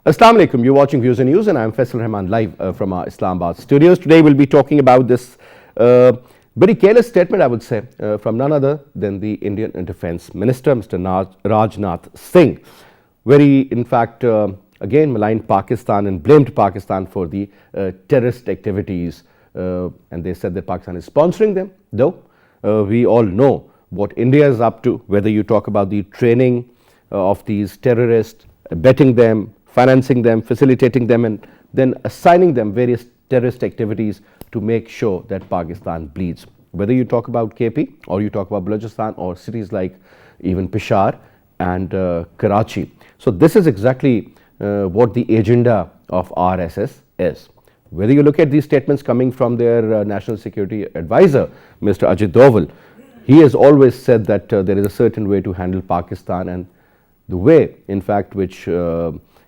Assalamu alaikum, you're watching Views and News and I'm Faisal Rehman live from our Islamabad studios. Today we'll be talking about this very careless statement, I would say, from none other than the Indian Defence Minister, Mr. Rajnath Singh. Very, in fact, again maligned Pakistan and blamed Pakistan for the terrorist activities, and they said that Pakistan is sponsoring them, though we all know what India is up to, whether you talk about the training of these terrorists, abetting them, financing them, facilitating them, and then assigning them various terrorist activities to make sure that Pakistan bleeds. Whether you talk about KP or you talk about Balochistan or cities like even Peshawar and Karachi. So this is exactly what the agenda of RSS is. Whether you look at these statements coming from their National Security Advisor, Mr. Ajit Doval, he has always said that there is a certain way to handle Pakistan, and the way, in fact, which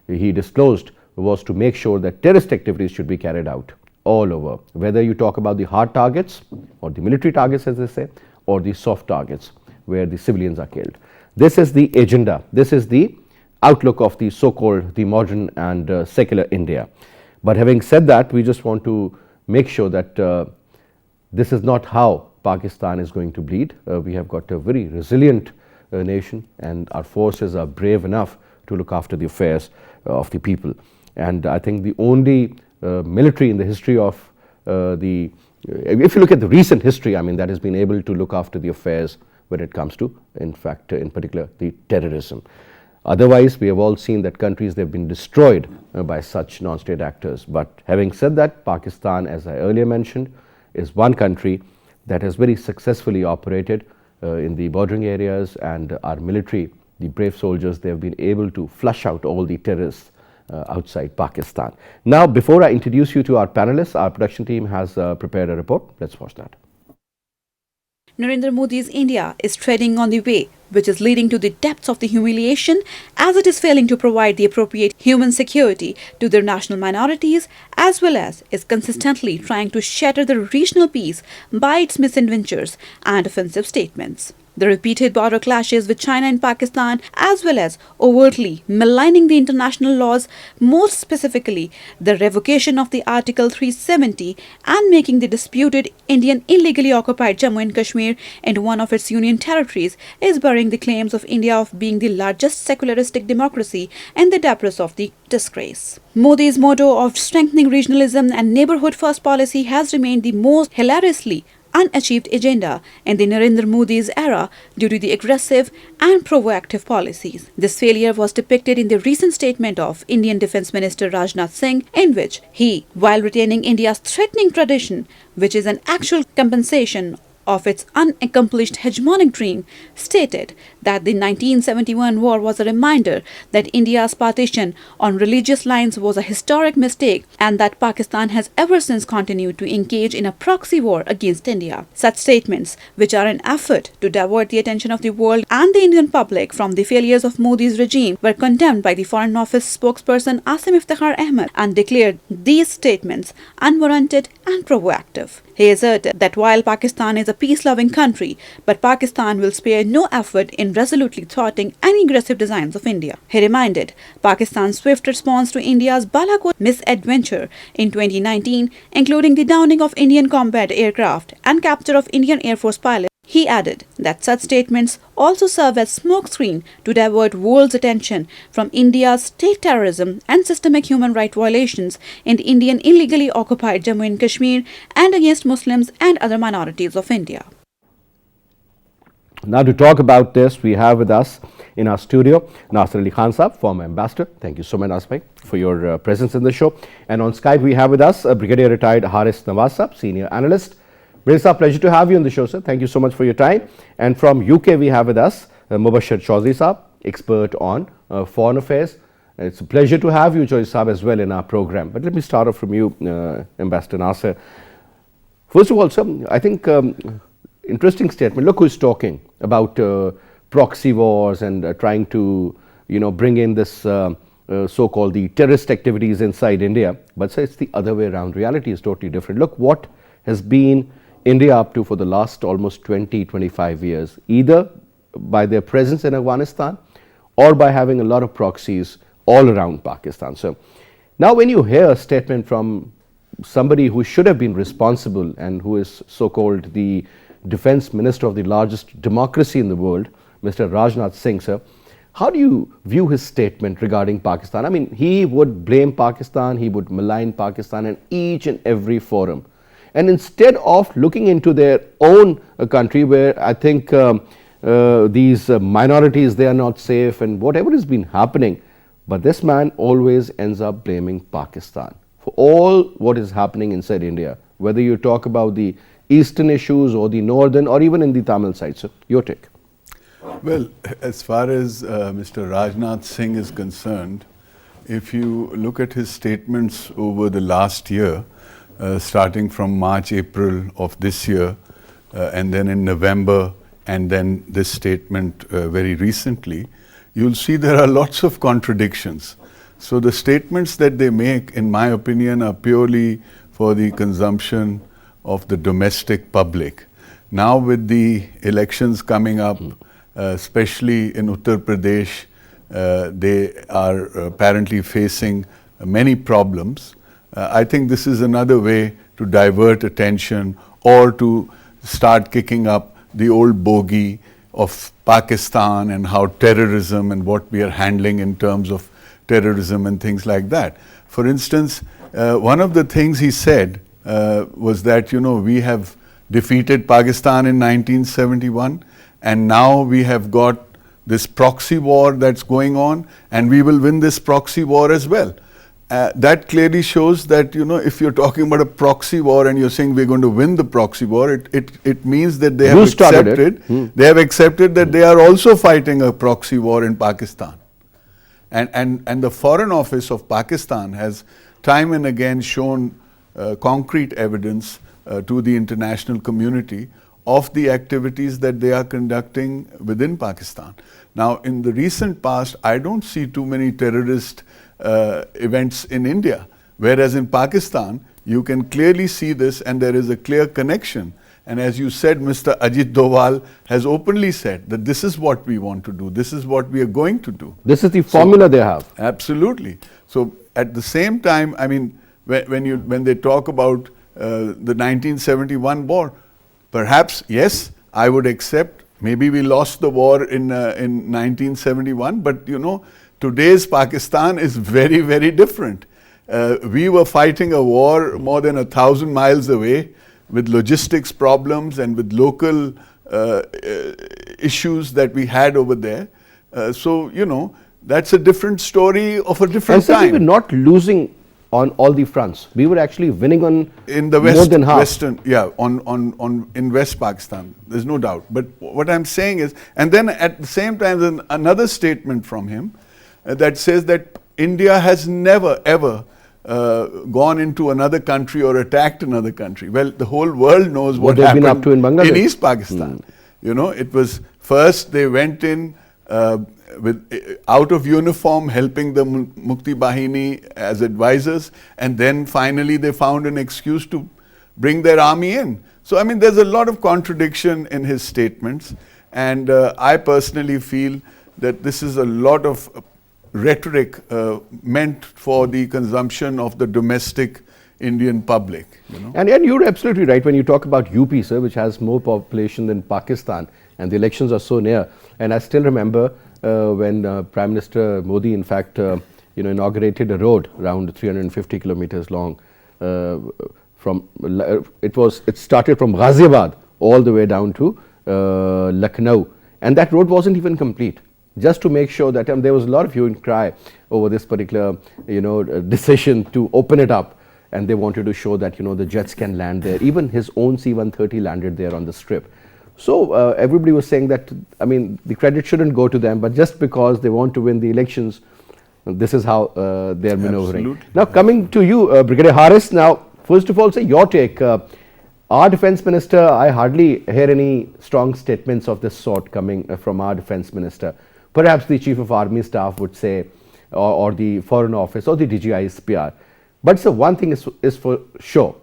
he disclosed was to make sure that terrorist activities should be carried out all over. Whether you talk about the hard targets or the military targets, as they say, or the soft targets where the civilians are killed. This is the agenda. This is the outlook of the so-called the modern and secular India. But having said that, we just want to make sure that this is not how Pakistan is going to bleed. We have got a very resilient nation, and our forces are brave enough to look after the affairs of the people. And I think the only military in the history of if you look at the recent history, I mean, that has been able to look after the affairs when it comes to, in fact, in particular, the terrorism. Otherwise, we have all seen that countries, they've been destroyed by such non-state actors. But having said that, Pakistan, as I earlier mentioned, is one country that has very successfully operated in the bordering areas, and our military, the brave soldiers, they have been able to flush out all the terrorists outside Pakistan. Now, before I introduce you to our panelists, our production team has prepared a report. Let's watch that. Narendra Modi's India is treading on the way which is leading to the depths of the humiliation, as it is failing to provide the appropriate human security to their national minorities, as well as is consistently trying to shatter the regional peace by its misadventures and offensive statements. The repeated border clashes with China and Pakistan, as well as overtly maligning the international laws, most specifically the revocation of the Article 370 and making the disputed Indian illegally occupied Jammu and Kashmir into one of its union territories, is burying the claims of India of being the largest secularistic democracy in the depths of the disgrace. Modi's motto of strengthening regionalism and neighborhood first policy has remained the most hilariously unachieved agenda in the Narendra Modi's era due to the aggressive and provocative policies. This failure was depicted in the recent statement of Indian Defence Minister Rajnath Singh, in which he, while retaining India's threatening tradition, which is an actual compensation of its unaccomplished hegemonic dream, stated that the 1971 war was a reminder that India's partition on religious lines was a historic mistake, and that Pakistan has ever since continued to engage in a proxy war against India. Such statements, which are an effort to divert the attention of the world and the Indian public from the failures of Modi's regime, were condemned by the Foreign Office spokesperson Asim Iftikhar Ahmed and declared these statements unwarranted and provocative. He asserted that while Pakistan is a peace-loving country, but Pakistan will spare no effort in resolutely thwarting any aggressive designs of India. He reminded Pakistan's swift response to India's Balakot misadventure in 2019, including the downing of Indian combat aircraft and capture of Indian Air Force pilots. He added that such statements also serve as smokescreen to divert world's attention from India's state terrorism and systemic human rights violations in the Indian illegally occupied Jammu and Kashmir and against Muslims and other minorities of India. Now, to talk about this, we have with us in our studio Nasir Ali Khan Saab, former ambassador. Thank you so much, Nasir, for your presence in the show. And on Skype, we have with us Brigadier retired Haris Nawaz Saab, senior analyst. It's a pleasure to have you on the show, sir. Thank you so much for your time. And from UK, we have with us Mubashar Chaudry Saab, expert on foreign affairs. It's a pleasure to have you, Chaudry Saab, as well in our program. But let me start off from you, Ambassador Nasir. First of all, sir, I think interesting statement. Look who's talking about proxy wars and trying to, bring in this so-called the terrorist activities inside India. But sir, it's the other way around. Reality is totally different. Look what has been India up to for the last almost 20-25 years, either by their presence in Afghanistan or by having a lot of proxies all around Pakistan. So now when you hear a statement from somebody who should have been responsible and who is so-called the defense minister of the largest democracy in the world, Mr. Rajnath Singh, sir, how do you view his statement regarding Pakistan? I mean, he would blame Pakistan, he would malign Pakistan in each and every forum. And instead of looking into their own country, where I think these minorities, they are not safe and whatever has been happening, but this man always ends up blaming Pakistan for all what is happening inside India, whether you talk about the eastern issues or the northern or even in the Tamil side. So, your take. Well, as far as Mr. Rajnath Singh is concerned, if you look at his statements over the last year, starting from March, April of this year, and then in November, and then this statement very recently, you'll see there are lots of contradictions. So the statements that they make, in my opinion, are purely for the consumption of the domestic public. Now with the elections coming up, especially in Uttar Pradesh, they are apparently facing many problems. I think this is another way to divert attention or to start kicking up the old bogey of Pakistan and how terrorism and what we are handling in terms of terrorism and things like that. For instance, one of the things he said was that, you know, we have defeated Pakistan in 1971 and now we have got this proxy war that's going on and we will win this proxy war as well. That clearly shows that, you know, if you're talking about a proxy war and you're saying we're going to win the proxy war, it means that they have accepted that they are also fighting a proxy war in Pakistan. And the Foreign Office of Pakistan has time and again shown concrete evidence to the international community of the activities that they are conducting within Pakistan. Now, in the recent past, I don't see too many terrorist events in India, whereas in Pakistan, you can clearly see this and there is a clear connection. And as you said, Mr. Ajit Doval has openly said that this is what we want to do, this is what we are going to do. This is the formula they have. Absolutely. So at the same time, I mean, when they talk about the 1971 war, perhaps, yes, I would accept, maybe we lost the war in 1971, but you know, today's Pakistan is very, very different. We were fighting a war more than 1,000 miles away with logistics problems and with local issues that we had over there. So, you know, that's a different story of a different time. We were not losing on all the fronts. We were actually winning on in the more than half. Western, yeah, in West Pakistan. There's no doubt. But what I'm saying is, and then at the same time, there's another statement from him that says that India has never ever gone into another country or attacked another country. Well, the whole world knows what happened been up to in Bangladesh. In East Pakistan. You know, it was first they went in with out of uniform, helping the Mukti Bahini as advisors, and then finally they found an excuse to bring their army in. So I mean, there's a lot of contradiction in his statements, and I personally feel that this is a lot of rhetoric meant for the consumption of the domestic Indian public. You know? And you're absolutely right when you talk about UP, sir, which has more population than Pakistan, and the elections are so near. And I still remember when Prime Minister Modi, in fact, inaugurated a road around 350 kilometers long. It started from Ghaziabad all the way down to Lucknow, and that road wasn't even complete. Just to make sure that there was a lot of hue and cry over this particular, decision to open it up, and they wanted to show that the jets can land there. Even his own C-130 landed there on the strip. So everybody was saying that, I mean, the credit shouldn't go to them, but just because they want to win the elections, this is how they are maneuvering. Absolutely. Now coming to you, Brigadier Harris. Now, first of all, say your take. Our defense minister, I hardly hear any strong statements of this sort coming from our defense minister. Perhaps the Chief of Army Staff would say, or the Foreign Office, or the DGISPR. But so one thing is for sure.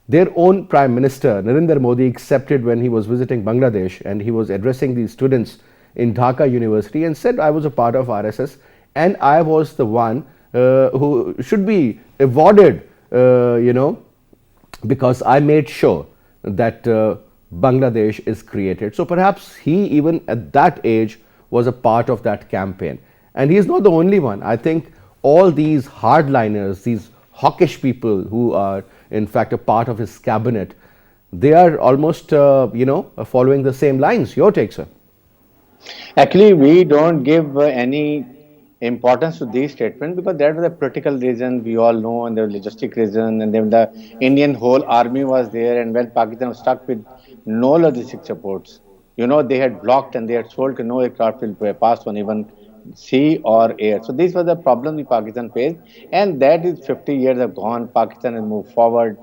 Their own Prime Minister, Narendra Modi, accepted when he was visiting Bangladesh and he was addressing the students in Dhaka University and said, I was a part of RSS and I was the one who should be awarded, because I made sure that Bangladesh is created. So perhaps he, even at that age, was a part of that campaign. And he is not the only one. I think all these hardliners, these hawkish people who are in fact a part of his cabinet, they are almost, following the same lines. Your take, sir? Actually, we don't give any importance to these statements because that was a political reason we all know, and the logistic reason, and then the Indian whole army was there, and when Pakistan was stuck with no logistic supports, they had blocked and they had told no aircraft will pass on even sea or air. So these were the problems the Pakistan faced, and that is 50 years have gone. Pakistan has moved forward.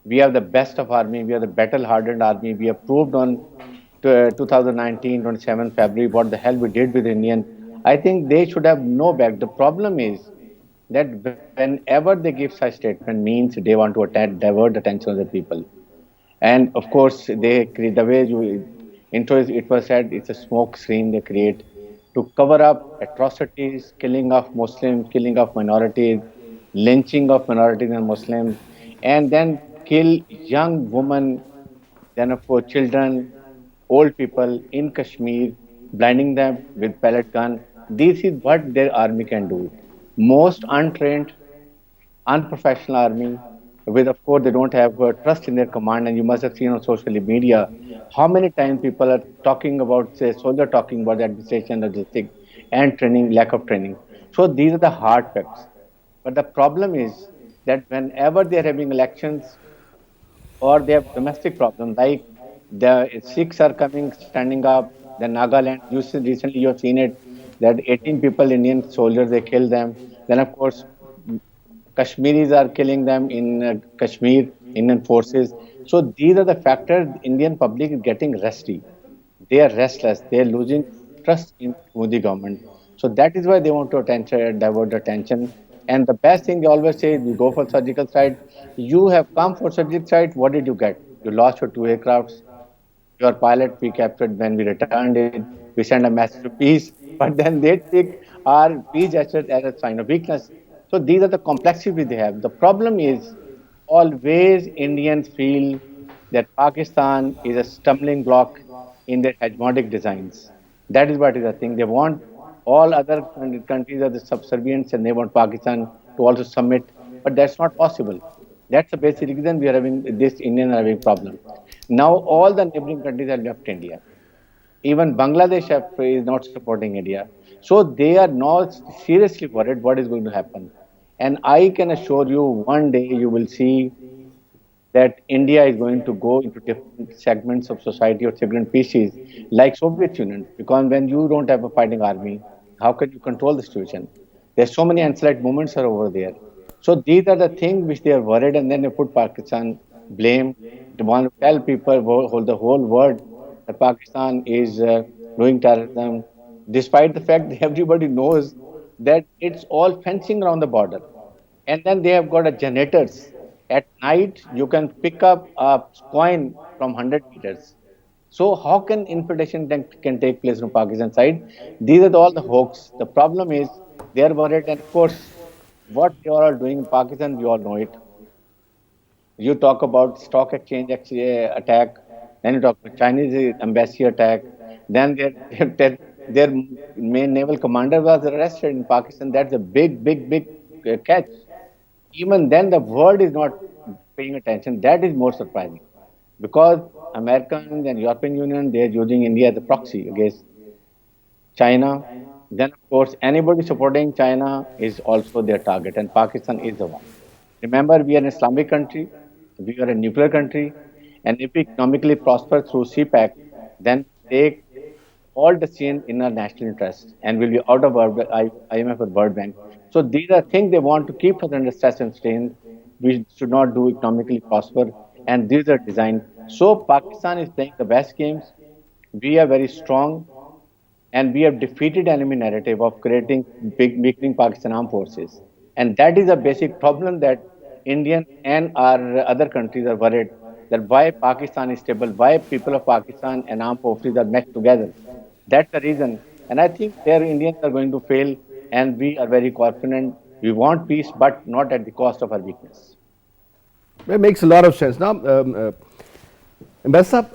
We have the best of army. We have the battle-hardened army. We have proved on to 2019, 27 February, what the hell we did with Indian. I think they should have no back. The problem is that whenever they give such statement means they want to divert the attention of the people. And of course, the way you intro it was said, it's a smoke screen they create to cover up atrocities, killing of Muslims, killing of minorities, lynching of minorities and Muslims, and then kill young women, then of course children, old people in Kashmir, blinding them with pellet gun. This is what their army can do. Most untrained, unprofessional army with, of course, they don't have trust in their command. And you must have seen on social media how many times people are talking about, say, soldier talking about the administration, logistics, and training, lack of training. So these are the hard facts. But the problem is that whenever they are having elections or they have domestic problems like the Sikhs are coming, standing up, the Nagaland, recently you have seen it, that 18 people, Indian soldiers, they killed them. Then, of course, Kashmiris are killing them in Kashmir, Indian forces. So these are the factors. Indian public is getting resty. They are restless. They are losing trust in Modi government. So that is why they want to divert attention. And the best thing they always say is, you go for surgical strike. You have come for surgical strike. What did you get? You lost your two aircrafts. Your pilot we captured when we returned it. We sent a message of peace, but then they take our peace gestures as a sign of weakness. So these are the complexities they have. The problem is always Indians feel that Pakistan is a stumbling block in their hegemonic designs. That is what is the thing. They want all other countries are the subservients and they want Pakistan to also submit, but that's not possible. That's the basic reason we are having this Indian are having problem. Now all the neighboring countries have left India. Even Bangladesh is not supporting India. So they are not seriously worried what is going to happen. And I can assure you, one day you will see that India is going to go into different segments of society or different pieces like Soviet Union. Because when you don't have a fighting army, how can you control the situation? There's so many anti movements are over there. So these are the things which they are worried, and then they put Pakistan blame. They want to tell people, hold the whole world, that Pakistan is doing terrorism, despite the fact that everybody knows that it's all fencing around the border. And then they have got a generators. At night, you can pick up a coin from 100 meters. So how can infiltration can take place from Pakistan side? These are all the hoax. The problem is they are worried, and of course, what you all are doing in Pakistan, we all know it. You talk about stock exchange attack, then you talk about Chinese embassy attack, then their main naval commander was arrested in Pakistan. That's a big catch. Even then, the world is not paying attention. That is more surprising because Americans and European Union, they are using India as a proxy against China. Then, of course, anybody supporting China is also their target, and Pakistan is the one. Remember, we are an Islamic country, we are a nuclear country, and if we economically prosper through CPEC, then take all decisions in our national interest and will be out of IMF or World Bank. So these are things they want to keep us under stress and strain. We should not do economically prosper, and these are designed. So Pakistan is playing the best games. We are very strong, and we have defeated enemy narrative of creating big weakening Pakistan armed forces. And that is a basic problem that Indian and our other countries are worried that why Pakistan is stable, why people of Pakistan and armed forces are meshed together. That's the reason. And I think their Indians are going to fail and we are very confident. We want peace, but not at the cost of our weakness. It makes a lot of sense. Now, Ambassador,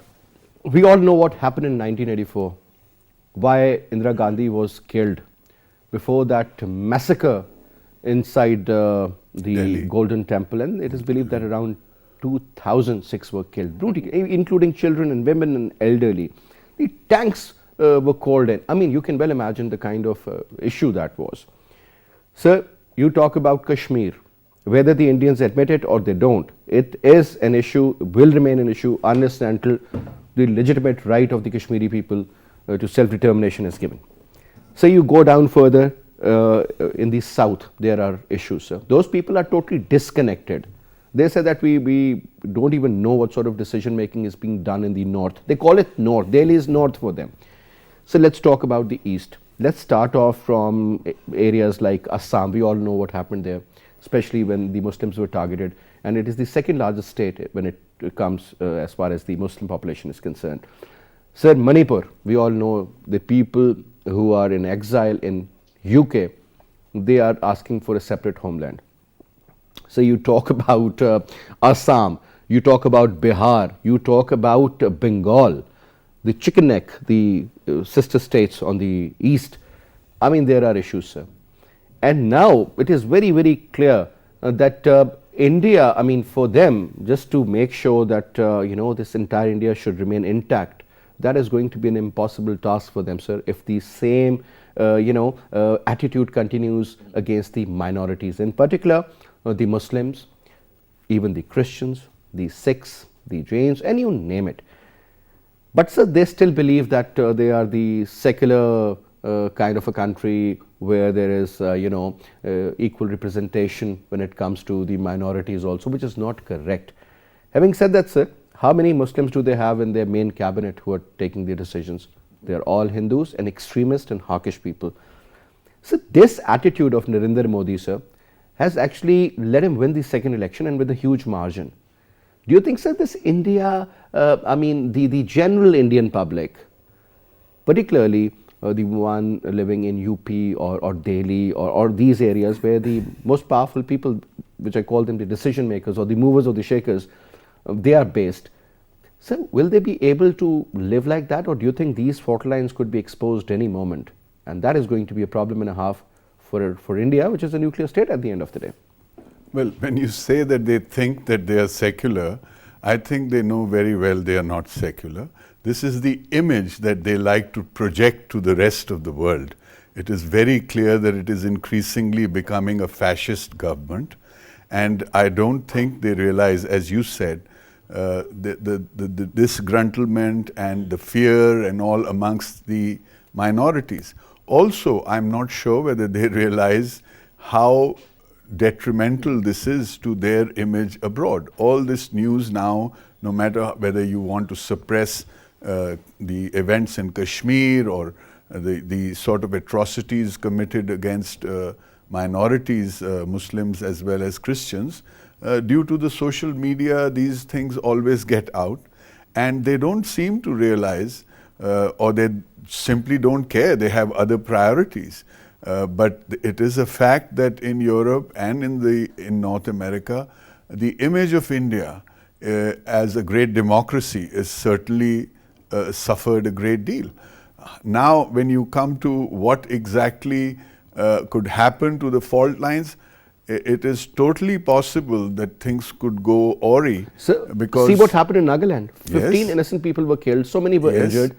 we all know what happened in 1984, why Indira Gandhi was killed. Before that massacre inside the Delhi. Golden Temple, and it is believed that around 2,006 were killed, brutally, including children and women and elderly. The tanks were called in. I mean, you can well imagine the kind of issue that was. Sir, you talk about Kashmir. Whether the Indians admit it or they don't, it is an issue, will remain an issue unless and until the legitimate right of the Kashmiri people to self-determination is given. So you go down further in the south, there are issues. Sir. Those people are totally disconnected. They say that we don't even know what sort of decision making is being done in the north. They call it north. Delhi is north for them. So let's talk about the east. Let's start off from areas like Assam. We all know what happened there, especially when the Muslims were targeted. And it is the second largest state when it comes as far as the Muslim population is concerned. Sir, Manipur, we all know the people who are in exile in UK, they are asking for a separate homeland. So you talk about Assam, you talk about Bihar, you talk about Bengal, the chicken neck, the sister states on the east. I mean, there are issues, sir. And now it is very, very clear that India, I mean, for them, just to make sure that, this entire India should remain intact, that is going to be an impossible task for them, sir, if the same, attitude continues against the minorities, in particular, the Muslims, even the Christians, the Sikhs, the Jains, and you name it. But sir, they still believe that they are the secular kind of a country where there is, equal representation when it comes to the minorities also, which is not correct. Having said that, sir, how many Muslims do they have in their main cabinet who are taking the decisions? They are all Hindus and extremist and hawkish people. So this attitude of Narendra Modi, sir, has actually let him win the second election and with a huge margin. Do you think, sir, this India, the general Indian public, particularly the one living in UP or Delhi or these areas where the most powerful people, which I call them the decision makers or the movers or the shakers, they are based. So will they be able to live like that, or do you think these fault lines could be exposed any moment? And that is going to be a problem and a half for India, which is a nuclear state at the end of the day. Well, when you say that they think that they are secular, I think they know very well they are not secular. This is the image that they like to project to the rest of the world. It is very clear that it is increasingly becoming a fascist government. And I don't think they realize, as you said, the disgruntlement and the fear and all amongst the minorities. Also, I'm not sure whether they realize how detrimental this is to their image abroad. All this news now, no matter whether you want to suppress the events in Kashmir or the sort of atrocities committed against minorities, Muslims as well as Christians, due to the social media, these things always get out, and they don't seem to realize, or they simply don't care. They have other priorities. But it is a fact that in Europe and in North America, the image of India as a great democracy is certainly suffered a great deal. Now, when you come to what exactly could happen to the fault lines, it is totally possible that things could go awry. So, because see what happened in Nagaland. 15 Yes. innocent people were killed, so many were Yes. injured.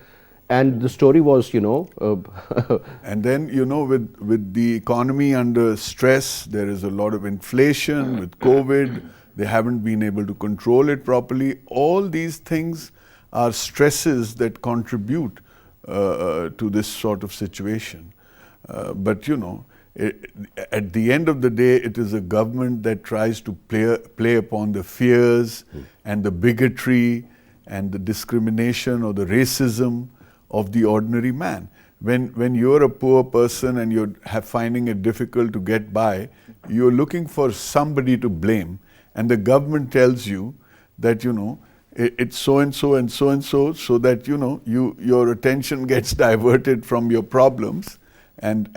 And the story was, And then, with the economy under stress, there is a lot of inflation with COVID. They haven't been able to control it properly. All these things are stresses that contribute to this sort of situation. But, at the end of the day, it is a government that tries to play upon the fears and the bigotry and the discrimination or the racism of the ordinary man. When you're a poor person and you're finding it difficult to get by, you're looking for somebody to blame, and the government tells you that it's so and so and so and so, so that your attention gets diverted from your problems, and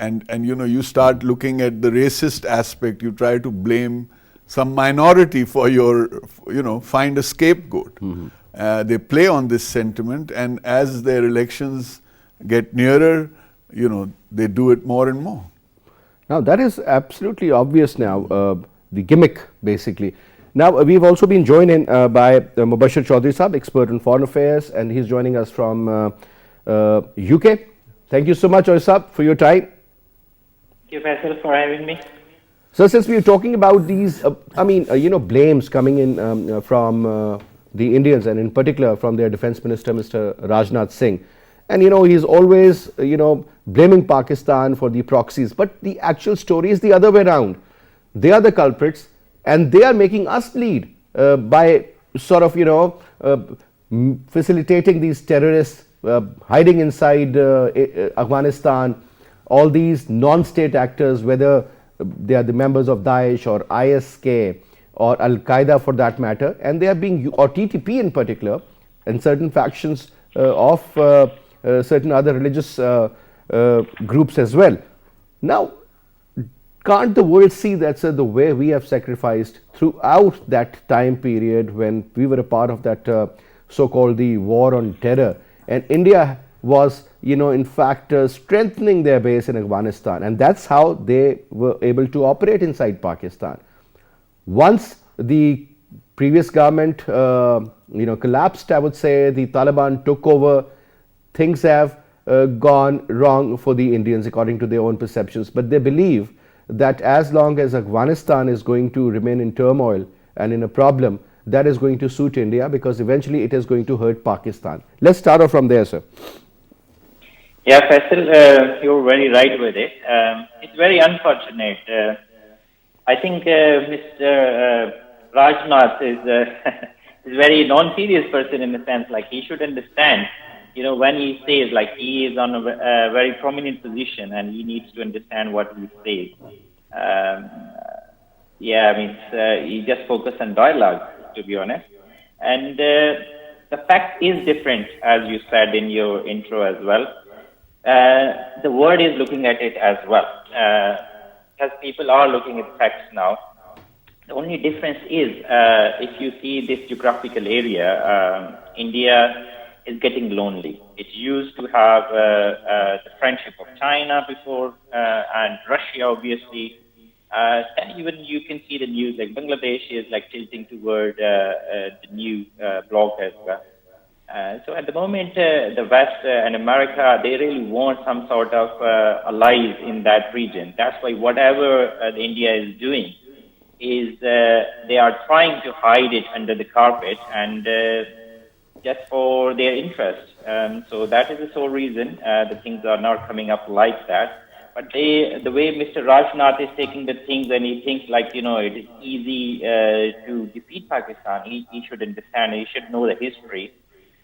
you start looking at the racist aspect. You try to blame some minority for find a scapegoat. They play on this sentiment, and as their elections get nearer, they do it more and more. Now that is absolutely obvious now, the gimmick basically. Now we've also been joined in by Mubashar Chaudry Sahab, expert in foreign affairs, and he's joining us from UK. Thank you so much, Sahab, for your time. Thank you, Faisal, for having me. So since we are talking about these, blames coming in from the Indians, and in particular from their Defence Minister, Mr. Rajnath Singh, and he's always blaming Pakistan for the proxies, but the actual story is the other way around. They are the culprits, and they are making us bleed by sort of facilitating these terrorists hiding inside Afghanistan. All these non-state actors, whether they are the members of Daesh or ISK or Al-Qaeda for that matter, and they are being, or TTP in particular, and certain factions of certain other religious groups as well. Now, can't the world see that's the way we have sacrificed throughout that time period when we were a part of that so-called the war on terror, and India was in fact strengthening their base in Afghanistan, and that's how they were able to operate inside Pakistan. Once the previous government collapsed, I would say, the Taliban took over, things have gone wrong for the Indians according to their own perceptions, but they believe that as long as Afghanistan is going to remain in turmoil and in a problem, that is going to suit India, because eventually it is going to hurt Pakistan. Let's start off from there, sir. Yeah, Faisal, you're very right with it. It's very unfortunate. I think Mr. Rajnath is is a very non-serious person in the sense, like, he should understand, when he says, like, he is on a very prominent position and he needs to understand what he says. He just focus on dialogue, to be honest. And the fact is different, as you said in your intro as well. The world is looking at it as well, because people are looking at facts now. The only difference is, if you see this geographical area, India is getting lonely. It used to have the friendship of China before, and Russia, obviously. And even you can see the news, like Bangladesh is like tilting toward the new bloc as well. So at the moment, the West and America, they really want some sort of allies in that region. That's why whatever India is doing is they are trying to hide it under the carpet, and just for their interest. So that is the sole reason the things are not coming up like that. But the way Mr. Rajnath is taking the things, and he thinks like, it is easy to defeat Pakistan. He should understand, he should know the history.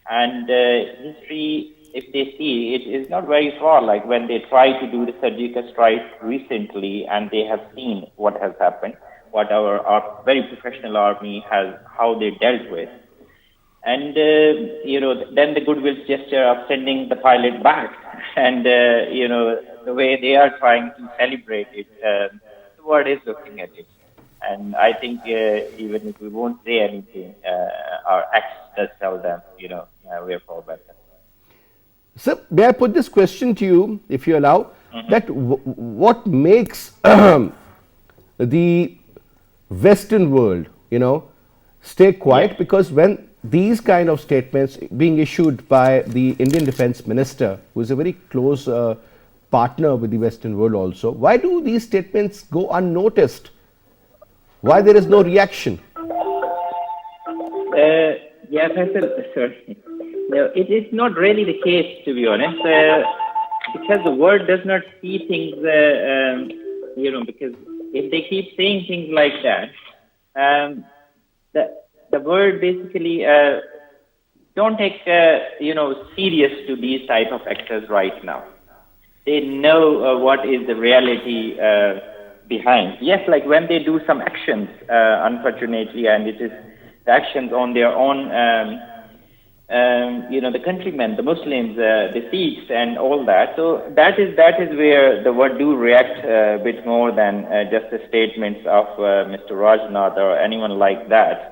And history, if they see, it is not very far. Like when they tried to do the surgical strike recently, and they have seen what has happened, what our very professional army has, how they dealt with. And, then the goodwill gesture of sending the pilot back, and, the way they are trying to celebrate it, the world is looking at it. And I think even if we won't say anything, our acts does tell them, we are far better. Sir, may I put this question to you, if you allow, that what makes the Western world, stay quiet? Yeah. Because when these kind of statements being issued by the Indian Defence Minister, who is a very close partner with the Western world also, why do these statements go unnoticed? Why there is no reaction? Yeah, sorry. No, it is not really the case, to be honest, because the world does not see things, because if they keep saying things like that, the world basically don't take, serious to these type of actors right now. They know what is the reality behind. Yes, like when they do some actions, unfortunately, and it is the actions on their own the countrymen, the Muslims, the Sikhs, and all that. So that is where the world do react a bit more than just the statements of Mr. Rajnath or anyone like that.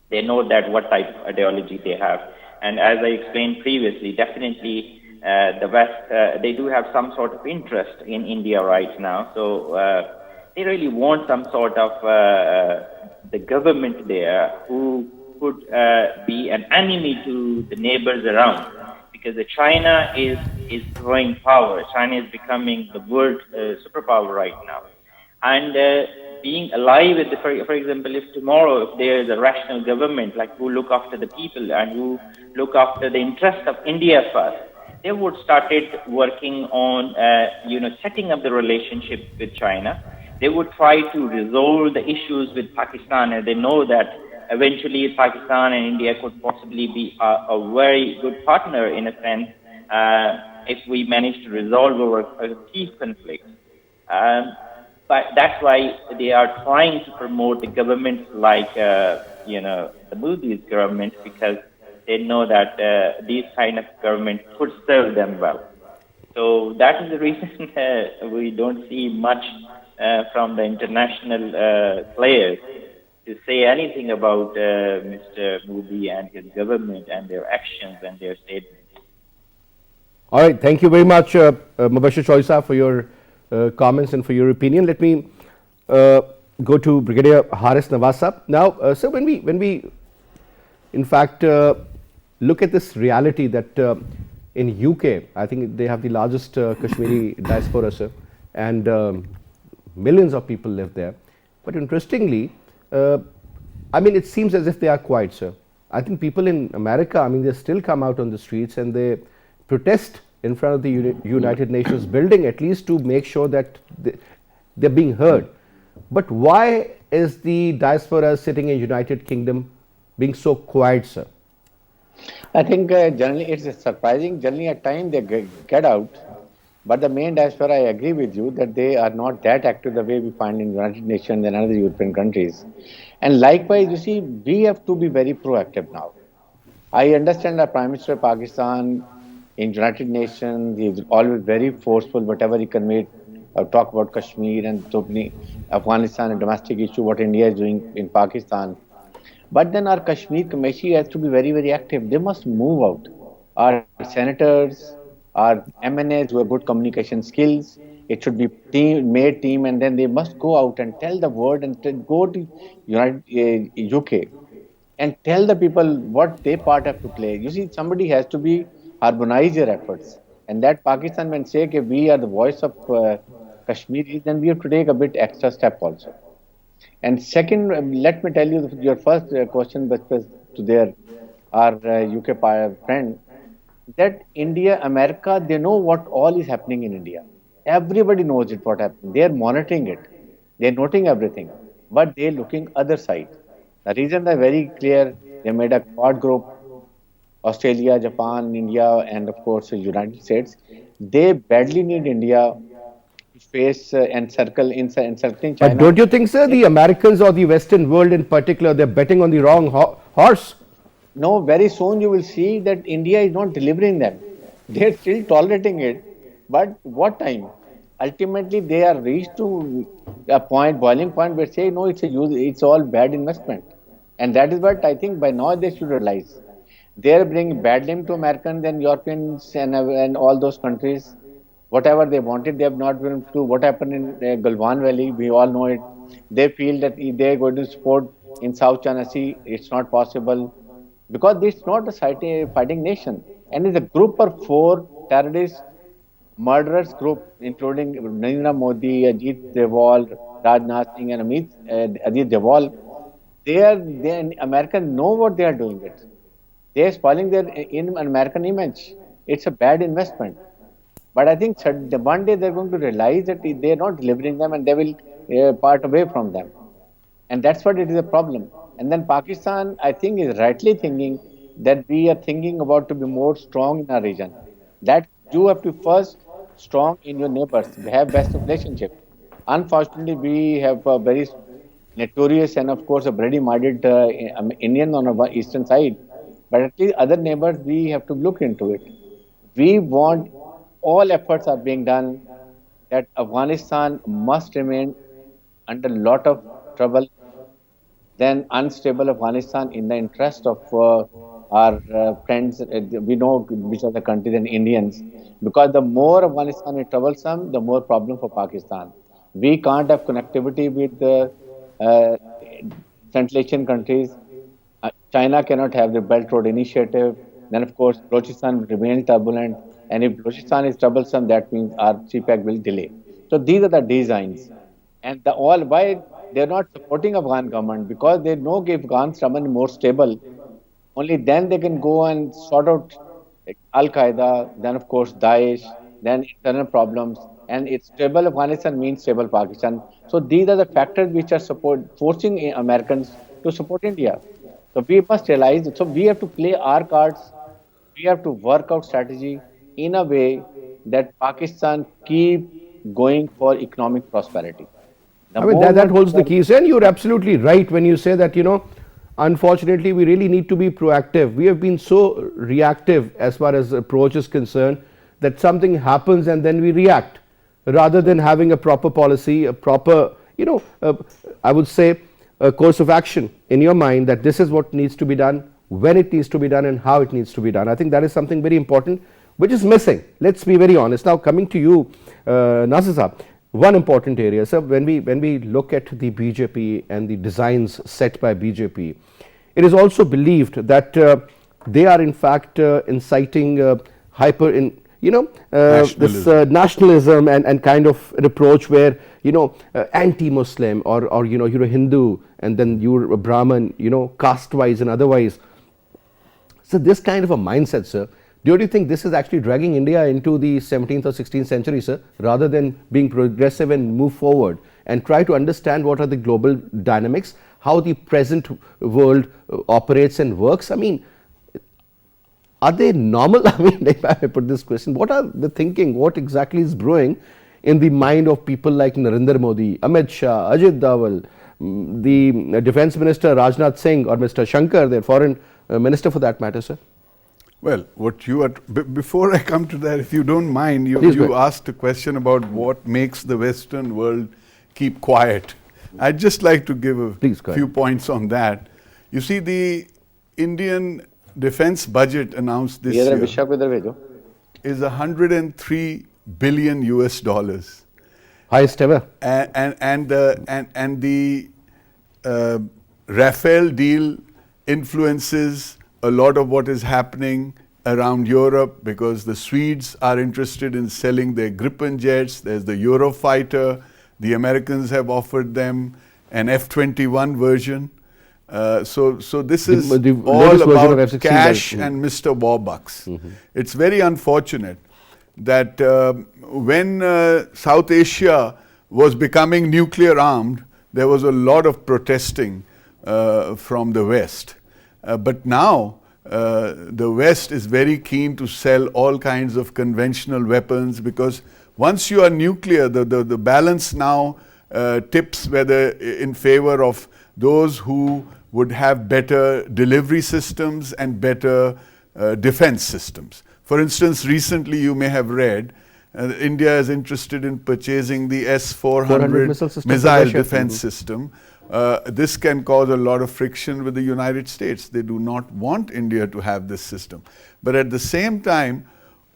They know that what type of ideology they have, and as I explained previously, definitely the West they do have some sort of interest in India right now. So they really want some sort of the government there who could be an enemy to the neighbors around, because the China is growing power. China is becoming the world superpower right now, and being alive with for example, if tomorrow if there is a rational government like who look after the people and who look after the interest of India first, they would started working on setting up the relationship with China. They would try to resolve the issues with Pakistan, and they know that eventually Pakistan and India could possibly be a very good partner in a sense if we manage to resolve our key conflicts. But that's why they are trying to promote the governments like the Modi's government, because they know that these kind of governments could serve them well. So that is the reason we don't see much from the international players to say anything about Mr. Modi and his government and their actions and their statements. All right, thank you very much, Mubashar Choisa, for your comments and for your opinion. Let me go to Brigadier Haris Nawaz. Now, sir, when we in fact look at this reality that in UK, I think they have the largest Kashmiri diaspora, sir, and millions of people live there. But interestingly, I mean, it seems as if they are quiet, sir. I think people in America, I mean, they still come out on the streets and they protest in front of the United Nations building, at least to make sure that they're being heard. But why is the diaspora sitting in United Kingdom being so quiet, sir? I think generally it's surprising. Generally, at times they get out, but the main diaspora, I agree with you that they are not that active the way we find in United Nations and other European countries. And likewise, you see, we have to be very proactive now. I understand the Prime Minister of Pakistan in United Nations, he is always very forceful, whatever he conveyed, talk about Kashmir and Afghanistan and domestic issue, what India is doing in Pakistan. But then our Kashmir Committee has to be very, very active. They must move out. Our senators, our MNAs who have good communication skills, it should be made team, and then they must go out and tell the world and go to UK and tell the people what they part have to play. You see, somebody has to be harmonize their efforts, and that Pakistan when say that we are the voice of Kashmiris, then we have to take a bit extra step also. And second, let me tell you your first question, but to our UK friend, that India, America, they know what all is happening in India. Everybody knows it, what happened. They are monitoring it. They are noting everything. But they are looking other side. The reason is very clear. They made a quad group, Australia, Japan, India, and of course the United States. They badly need India to face encircling China. But don't you think, sir, the Americans or the Western world in particular, they're betting on the wrong horse? No, very soon you will see that India is not delivering them. They are still tolerating it. But what time? Ultimately, they are reached to a boiling point where say, no, it's all bad investment. And that is what I think by now they should realize. They are bringing bad name to Americans and Europeans and all those countries. Whatever they wanted, they have not been able to do. What happened in Galwan Valley, we all know it. They feel that if they are going to support in South China Sea, it's not possible. Because it's not a fighting nation. And it's a group of 4 terrorist murderers group, including Narendra Modi, Ajit Doval, Rajnath Singh, and Ajit Doval. Americans know what they are doing it. They are spoiling their American image. It's a bad investment. But I think one day they're going to realize that they're not delivering them and they will part away from them. And that's what it is a problem. And then Pakistan, I think, is rightly thinking that we are thinking about to be more strong in our region. That you have to first strong in your neighbors, have best relationship. Unfortunately, we have a very notorious and of course a bloody-minded Indian on our eastern side. But at least other neighbors, we have to look into it. We want all efforts are being done that Afghanistan must remain under a lot of trouble then unstable Afghanistan in the interest of our friends. We know which are the countries and Indians. Because the more Afghanistan is troublesome, the more problem for Pakistan. We can't have connectivity with the uh, Central Asian countries. China cannot have the Belt Road Initiative. Then, of course, Balochistan will remain turbulent. And if Balochistan is troublesome, that means our CPEC will delay. So these are the designs. And the all why they're not supporting Afghan government because they know if Afghan someone more stable, only then they can go and sort out Al Qaeda, then of course Daesh, then internal problems, and it's stable Afghanistan means stable Pakistan. So these are the factors which are forcing Americans to support India. So we must realize. So we have to play our cards. We have to work out strategy in a way that Pakistan keep going for economic prosperity. The I mean, that moment holds the keys. And you're absolutely right when you say that, unfortunately, we really need to be proactive. We have been so reactive as far as approach is concerned that something happens and then we react rather than having a proper policy, a proper, I would say, a course of action in your mind that this is what needs to be done, when it needs to be done, and how it needs to be done. I think that is something very important, which is missing. Let's be very honest. Now, coming to you, Nasir Saab, one important area, sir, when we look at the BJP and the designs set by BJP, it is also believed that they are in fact inciting hyper in this nationalism and kind of an approach where anti-Muslim or you're a Hindu and then you're a Brahmin, caste-wise and otherwise. So this kind of a mindset, sir, do you think this is actually dragging India into the 17th or 16th century, sir, rather than being progressive and move forward and try to understand what are the global dynamics, how the present world operates and works? I mean, are they normal? I mean, if I put this question, what are the thinking? What exactly is brewing in the mind of people like Narendra Modi, Amit Shah, Ajit Doval, the Defence Minister Rajnath Singh, or Mr. Shankar, their Foreign Minister for that matter, sir? Well, what you are, before I come to that, if you don't mind, you asked a question about what makes the Western world keep quiet. I'd just like to give a few points on that. You see, the Indian defense budget announced this year is 103 billion US dollars. Highest ever. And the Rafale deal influences a lot of what is happening around Europe because the Swedes are interested in selling their Gripen jets. There's the Eurofighter. The Americans have offered them an F-21 version. So this is all about cash and Mr. Warbucks. It's very unfortunate that when South Asia was becoming nuclear armed, there was a lot of protesting from the West. But now the West is very keen to sell all kinds of conventional weapons because once you are nuclear, the balance now tips whether in favor of those who would have better delivery systems and better defense systems. For instance, recently you may have read India is interested in purchasing the S-400 missile defense system. This can cause a lot of friction with the United States. They do not want India to have this system. But at the same time,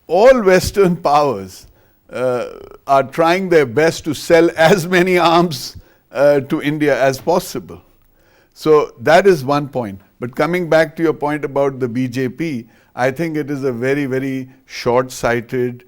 all Western powers are trying their best to sell as many arms to India as possible. So that is one point. But coming back to your point about the BJP, I think it is a very, very short-sighted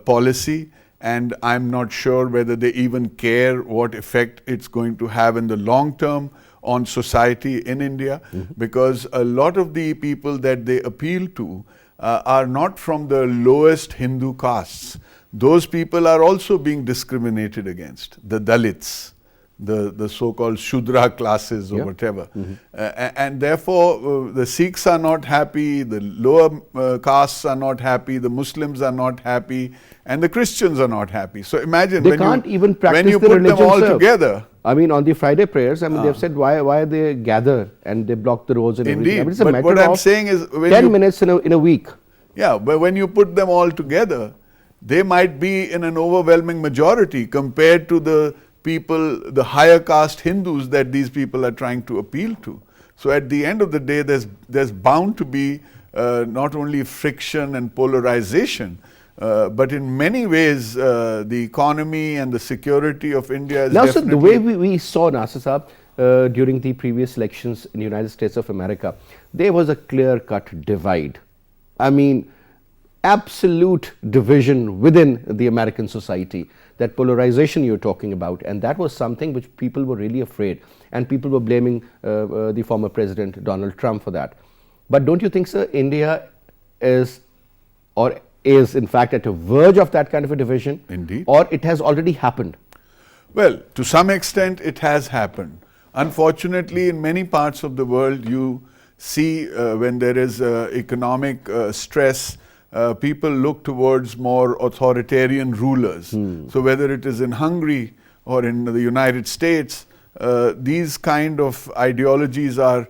policy, and I'm not sure whether they even care what effect it's going to have in the long term on society in India, because a lot of the people that they appeal to are not from the lowest Hindu castes. Those people are also being discriminated against, the Dalits, the so-called Shudra classes or whatever. And therefore, the Sikhs are not happy, the lower castes are not happy, the Muslims are not happy, and the Christians are not happy. So imagine They can't even practice when you the put them religion, all sir. together. I mean, on the Friday prayers, I mean, they've said why they gather and they block the roads and everything. I Indeed, mean, it's a but matter what I'm of saying is when 10 you, minutes in a week. yeah, but when you put them all together, they might be in an overwhelming majority compared to the people, the higher caste Hindus that these people are trying to appeal to. So at the end of the day, there's bound to be not only friction and polarization, but in many ways, the economy and the security of India is Now, sir, definitely... the way we saw, Nasir Saab, during the previous elections in the United States of America, there was a clear-cut divide. I mean, absolute division within the American society, that polarization you're talking about, and that was something which people were really afraid, and people were blaming the former President Donald Trump for that. But don't you think, sir, India is in fact at a verge of that kind of a division? Indeed. Or it has already happened? Well, to some extent it has happened. Unfortunately, in many parts of the world, you see when there is economic stress, people look towards more authoritarian rulers. So whether it is in Hungary or in the United States, these kind of ideologies are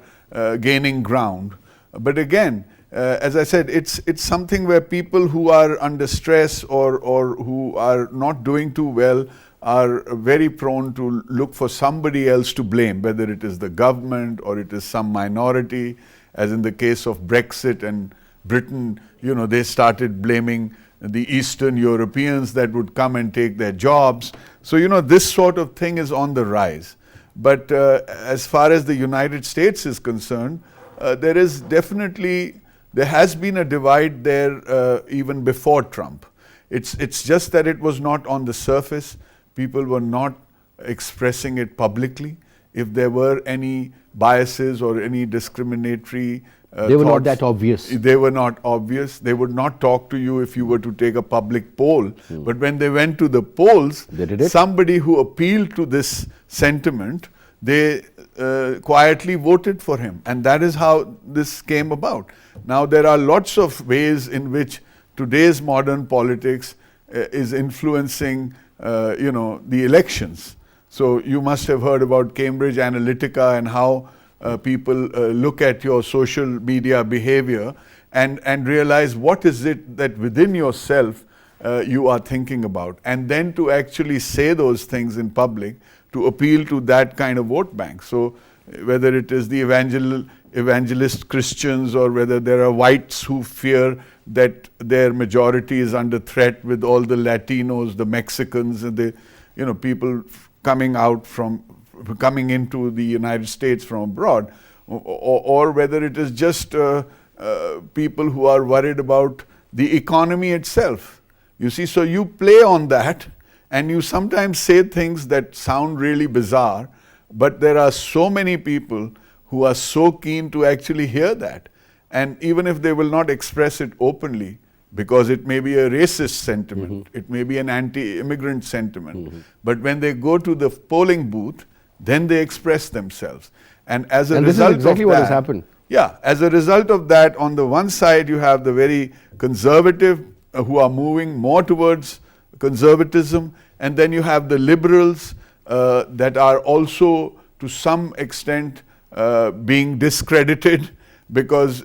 gaining ground. But again, as I said, it's something where people who are under stress or who are not doing too well are very prone to look for somebody else to blame, whether it is the government or it is some minority, as in the case of Brexit and Britain, you know, they started blaming the Eastern Europeans that would come and take their jobs. So, you know, this sort of thing is on the rise. But as far as the United States is concerned, there has been a divide there even before Trump. It's just that it was not on the surface. People were not expressing it publicly. If there were any biases or any discriminatory they were not that obvious. They were not obvious. They would not talk to you if you were to take a public poll. But when they went to the polls, somebody who appealed to this sentiment, they quietly voted for him. And that is how this came about. Now, there are lots of ways in which today's modern politics is influencing the elections. So you must have heard about Cambridge Analytica and how people look at your social media behavior and realize what is it that within yourself you are thinking about, and then to actually say those things in public to appeal to that kind of vote bank. So whether it is the evangelist Christians or whether there are whites who fear that their majority is under threat with all the Latinos, the Mexicans, and the people coming into the United States from abroad, or whether it is just people who are worried about the economy itself. You see, so you play on that and you sometimes say things that sound really bizarre, but there are so many people who are so keen to actually hear that. And even if they will not express it openly, because it may be a racist sentiment, it may be an anti-immigrant sentiment, but when they go to the polling booth, then they express themselves. And as a result this is exactly of what that, has happened. Yeah, as a result of that, on the one side you have the very conservative who are moving more towards conservatism, and then you have the liberals that are also to some extent being discredited because,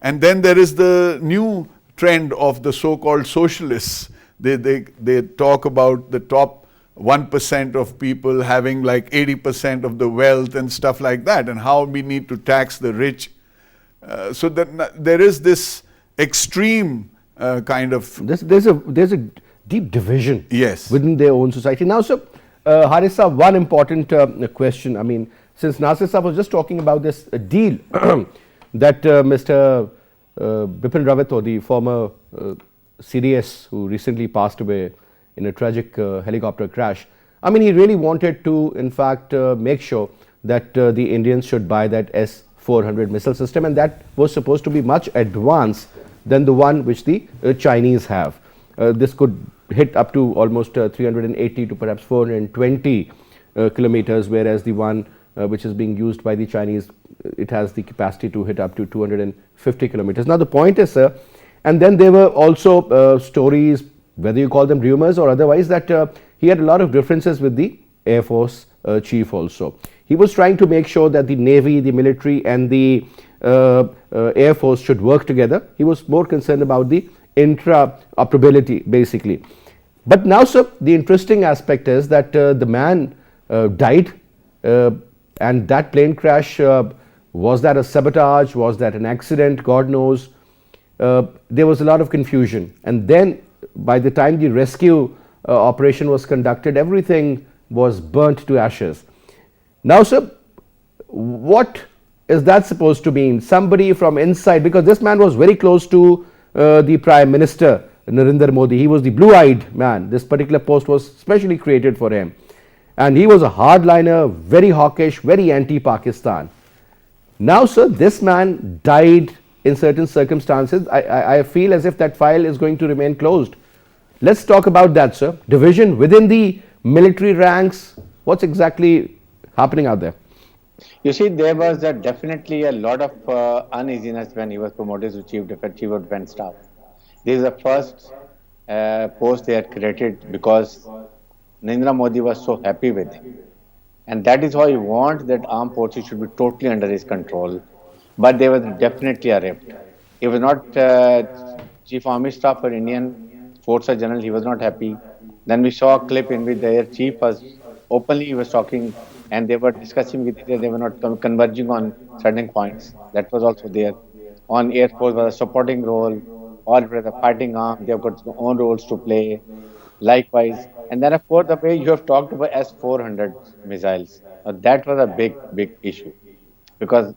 and then there is the new trend of the so-called socialists. They talk about the top 1% of people having like 80% of the wealth and stuff like that, and how we need to tax the rich. So that there is this extreme kind of... There's a deep division Yes. within their own society. Now, so, Harissa, one important question. I mean, since Nasir Saab was just talking about this deal that Mr. Bipin Rawat, the former CDS who recently passed away in a tragic helicopter crash, I mean, he really wanted to, in fact, make sure that the Indians should buy that S-400 missile system, and that was supposed to be much advanced than the one which the Chinese have. This could hit up to almost 380 to perhaps 420 kilometers, whereas the one which is being used by the Chinese, it has the capacity to hit up to 250 kilometers. Now the point is, sir, and then there were also stories, whether you call them rumors or otherwise, that he had a lot of differences with the Air Force chief also. He was trying to make sure that the Navy, the military and the Air Force should work together. He was more concerned about the intra-operability basically. But now, sir, the interesting aspect is that the man died, and that plane crash, was that a sabotage, was that an accident, God knows. There was a lot of confusion, and then by the time the rescue operation was conducted, everything was burnt to ashes. Now, sir, what is that supposed to mean? Somebody from inside, because this man was very close to the Prime Minister Narendra Modi. He was the blue-eyed man. This particular post was specially created for him, and he was a hardliner, very hawkish, very anti-Pakistan. Now, sir, this man died in certain circumstances. I feel as if that file is going to remain closed. Let's talk about that, sir. Division within the military ranks. What's exactly happening out there? You see, there was definitely a lot of uneasiness when he was promoted to Chief of Defence Staff. This is the first post they had created because Narendra Modi was so happy with him. And that is why he wants that armed forces should be totally under his control. But there was definitely a rift. He was not Chief Army Staff for Indian Forces General. He was not happy. Then we saw a clip in which the Air Chief was openly he was talking, and they were discussing with each other. They were not converging on certain points. That was also there. On Air Force was a supporting role, or it was a fighting arm. They've got their own roles to play. Likewise, and then of course the way you have talked about S-400 missiles, that was a big issue because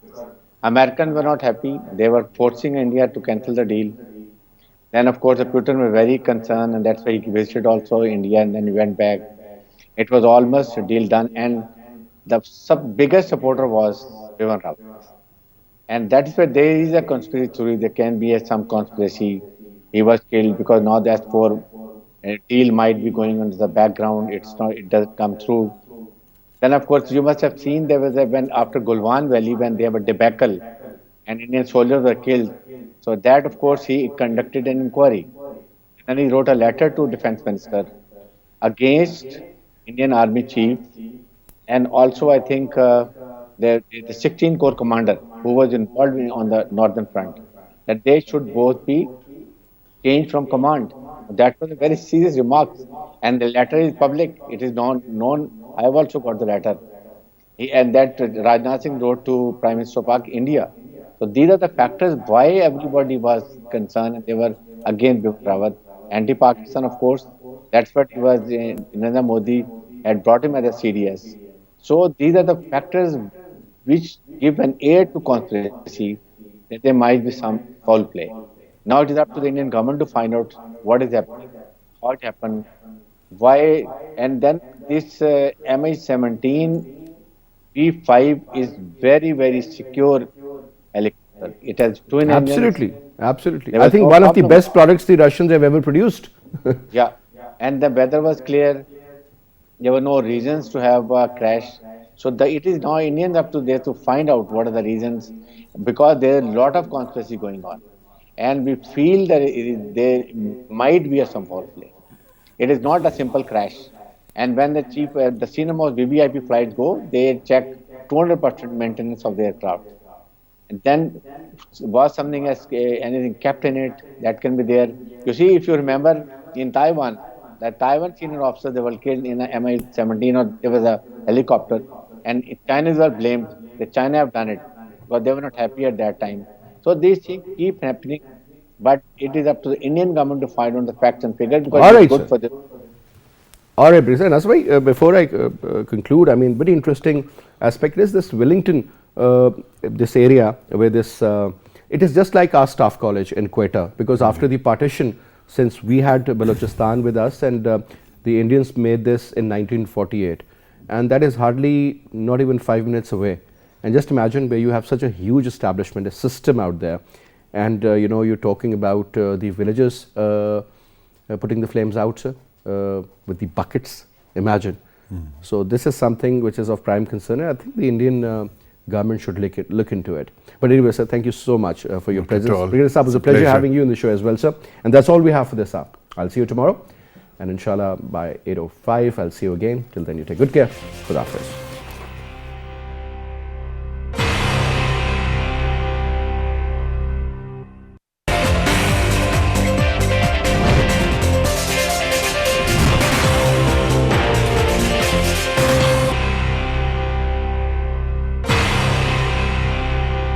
Americans were not happy. They were forcing India to cancel the deal. Then of course the Putin were very concerned, and that's why he visited also India, and then he went back. It was almost a deal done, and the biggest supporter was Rehman Rawat. And that is why there is a conspiracy theory. There can be some conspiracy. He was killed because now the S-4 deal might be going on in the background. It's not. It doesn't come through. Then, of course, you must have seen there was when after Gulwan Valley when they have a debacle and Indian soldiers were killed. So that, of course, he conducted an inquiry. And he wrote a letter to Defense Minister against Indian Army Chief, and also I think the 16 Corps Commander who was involved on the Northern Front, that they should both be changed from command. That was a very serious remark, and the letter is public. It is known. I have also got the letter, and that Rajnath Singh wrote to Prime Minister of India. So these are the factors why everybody was concerned, and they were against Bimal Rawat, anti-Pakistan, of course. That's what he was. Narendra Modi had brought him as a CDS. So these are the factors which give an air to conspiracy that there might be some foul play. Now it is up to the Indian government to find out what is happening, how it happened, why, and then this MH17 B5 is very secure helicopter. It has twin Absolutely, engines. absolutely. I think one of the best products the Russians have ever produced. Yeah, and the weather was clear. There were no reasons to have a crash. So it is now Indians up to there to find out what are the reasons, because there is a lot of conspiracy going on. And we feel that there might be some foul play. It is not a simple crash. And when the senior most VVIP flights go, they check 200% maintenance of the aircraft. And then was something as anything kept in it, that can be there. You see, if you remember in Taiwan, the Taiwan senior officer, they were killed in a MH17, or there was a helicopter, and Chinese were blamed. The China have done it, because they were not happy at that time. So these things keep happening, but it is up to the Indian government to find out the facts and figures, because it's good for them. All right, Brig, that's why before I conclude, I mean, very interesting aspect is this Wellington, this area where this, it is just like our staff college in Quetta, because after the partition, since we had Balochistan with us, and the Indians made this in 1948, and that is hardly not even 5 minutes away. And just imagine where you have such a huge establishment, a system out there, and you know, you're talking about the villagers putting the flames out, sir, with the buckets. Imagine. So this is something which is of prime concern. And I think the Indian government should look into it. But anyway, sir, thank you so much for your presence. Brigadier Saab, it was a pleasure having you in the show as well, sir. And that's all we have for this hour. I'll see you tomorrow. And inshallah, by 8:05, I'll see you again. Till then, you take good care. Khuda Hafiz.